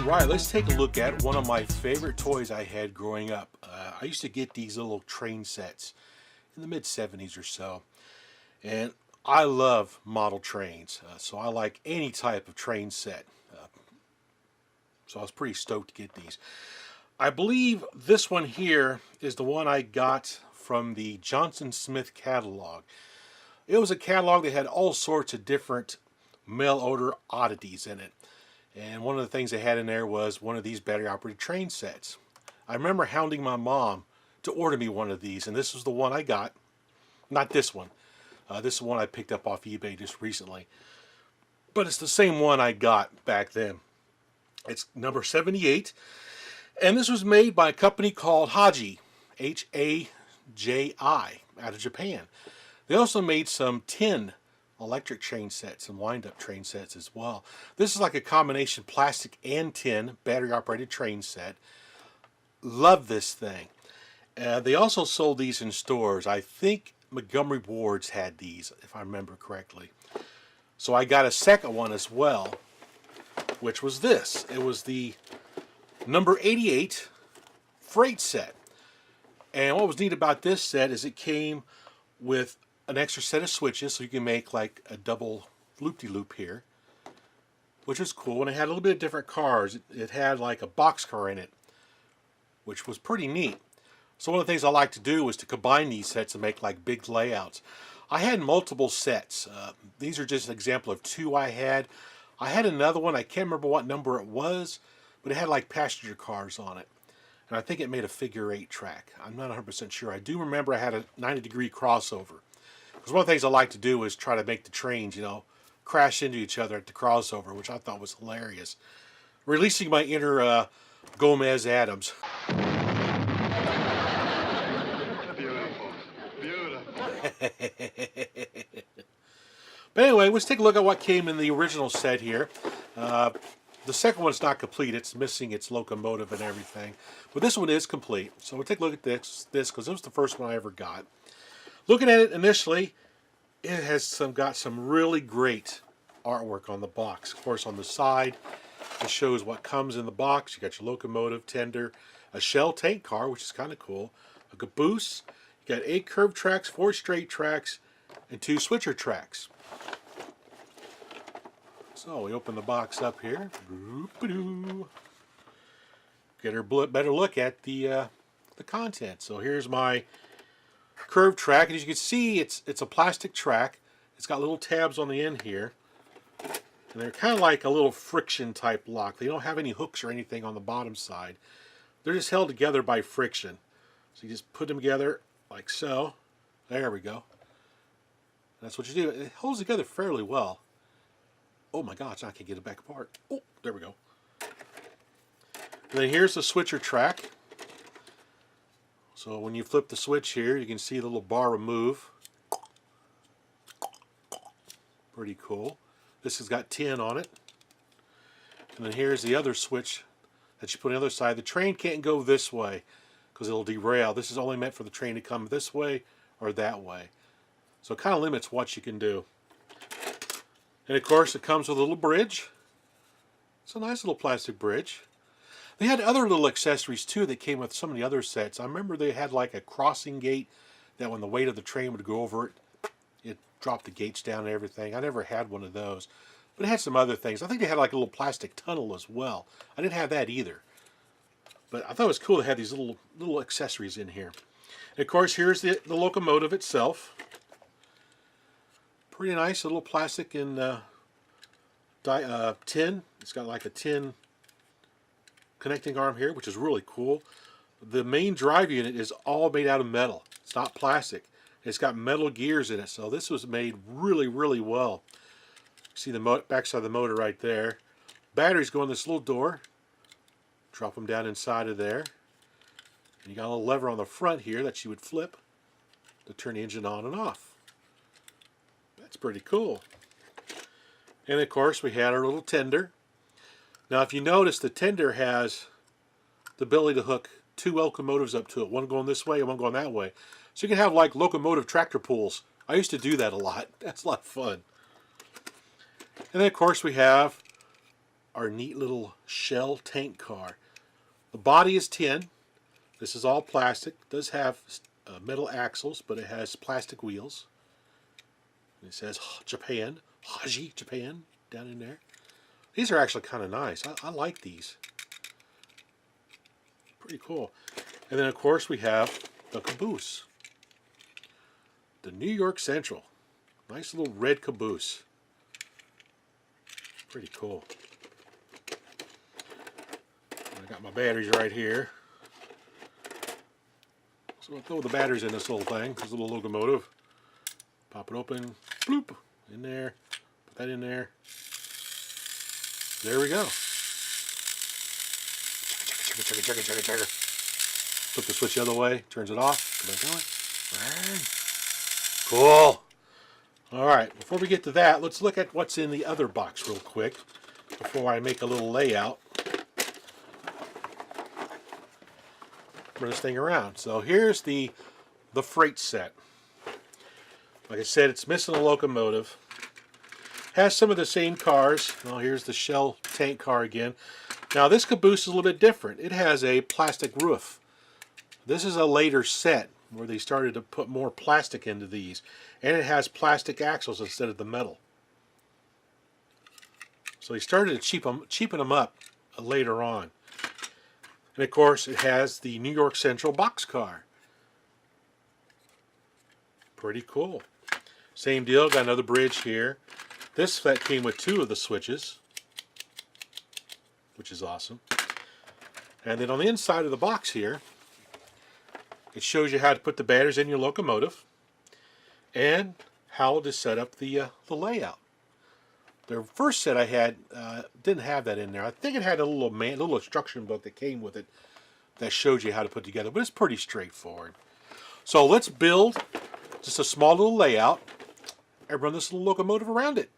Alright, let's take a look at one of my favorite toys I had growing up. I used to get these little train sets in the mid-70s or so. And I love model trains, so I like any type of train set. So I was pretty stoked to get these. I believe this one here is the one I got from the Johnson Smith catalog. It was a catalog that had all sorts of different mail order oddities in it. And one of the things they had in there was one of these battery operated train sets. I remember hounding my mom to order me one of these, and this was the one I got. Not this one. This is one I picked up off eBay just recently. But it's the same one I got back then. It's number 78. And this was made by a company called Haji, H-A-J-I, out of Japan. They also made some tin electric train sets and wind-up train sets as well. This is like a combination plastic and tin battery operated train set. Love this thing. They also sold these in stores. I think Montgomery Ward's had these, if I remember correctly. So I got a second one as well, which was this. It was the number 88 freight set. And what was neat about this set is it came with an extra set of switches, so you can make like a double loop-de-loop here, which is cool. And it had a little bit of different cars. It had like a boxcar in it, which was pretty neat. So one of the things I like to do was to combine these sets and make like big layouts. I had multiple sets. These are just an example of two I had. I had another one, I can't remember what number it was, but it had like passenger cars on it. And I think it made a figure 8 track. I'm not 100% sure. I do remember I had a 90-degree crossover. Because one of the things I like to do is try to make the trains, crash into each other at the crossover, which I thought was hilarious. Releasing my inner Gomez Adams. Beautiful. Beautiful. But anyway, let's take a look at what came in the original set here. The second one's not complete. It's missing its locomotive and everything. But this one is complete. So we'll take a look at this because it was the first one I ever got. Looking at it initially, it has got some really great artwork on the box. Of course, on the side, it shows what comes in the box. You got your locomotive, tender, a Shale Tank Car, which is kind of cool, a caboose. You got 8 curved tracks, 4 straight tracks, and 2 switcher tracks. So we open the box up here. Get a better look at the content. So here's my curved track, and as you can see, it's a plastic track. It's got little tabs on the end here, and they're kind of like a little friction type lock. They don't have any hooks or anything on the bottom side. They're just held together by friction. So you just put them together like so. There we go. That's what you do. It holds together fairly well. Oh my gosh, I can get it back apart. Oh, there we go. And then here's the switcher track. So when you flip the switch here, you can see the little bar remove. Pretty cool. This has got tin on it. And then here's the other switch that you put on the other side. The train can't go this way because it'll derail. This is only meant for the train to come this way or that way. So it kind of limits what you can do. And of course it comes with a little bridge. It's a nice little plastic bridge. They had other little accessories too that came with some of the other sets. I remember they had like a crossing gate that when the weight of the train would go over it, it dropped the gates down and everything. I never had one of those. But it had some other things. I think they had like a little plastic tunnel as well. I didn't have that either. But I thought it was cool to have these little accessories in here. And of course here's the locomotive itself. Pretty nice, a little plastic and tin. It's got like a tin connecting arm here, which is really cool. The main drive unit is all made out of metal. It's not plastic. It's got metal gears in it, so this was made really, really well. See the backside of the motor right there. Batteries go in this little door. Drop them down inside of there. And you got a little lever on the front here that you would flip to turn the engine on and off. That's pretty cool. And of course we had our little tender. Now if you notice, the tender has the ability to hook 2 locomotives up to it, one going this way and one going that way. So you can have like locomotive tractor pulls. I used to do that a lot. That's a lot of fun. And then of course we have our neat little Shale Tank Car. The body is tin. This is all plastic. It does have metal axles, but it has plastic wheels. And it says Japan, Haji, Japan, down in there. These are actually kind of nice. I like these. Pretty cool. And then, of course, we have the caboose. The New York Central. Nice little red caboose. Pretty cool. I got my batteries right here. So I'll throw the batteries in this little thing, this little locomotive. Pop it open, bloop, in there, put that in there. There we go. Check it. Flip the switch the other way, turns it off, go back on. Cool. Alright, before we get to that, let's look at what's in the other box real quick before I make a little layout. Bring this thing around. So here's the freight set. Like I said, it's missing a locomotive. Has some of the same cars. Well, here's the Shale Tank Car again. Now this caboose is a little bit different. It has a plastic roof. This is a later set where they started to put more plastic into these. And it has plastic axles instead of the metal. So they started to cheapen them up later on. And of course it has the New York Central boxcar. Pretty cool. Same deal, got another bridge here. This set came with 2 of the switches, which is awesome. And then on the inside of the box here, it shows you how to put the batteries in your locomotive and how to set up the layout. The first set I had didn't have that in there. I think it had a little instruction book that came with it that showed you how to put it together, but it's pretty straightforward. So let's build just a small little layout and run this little locomotive around it.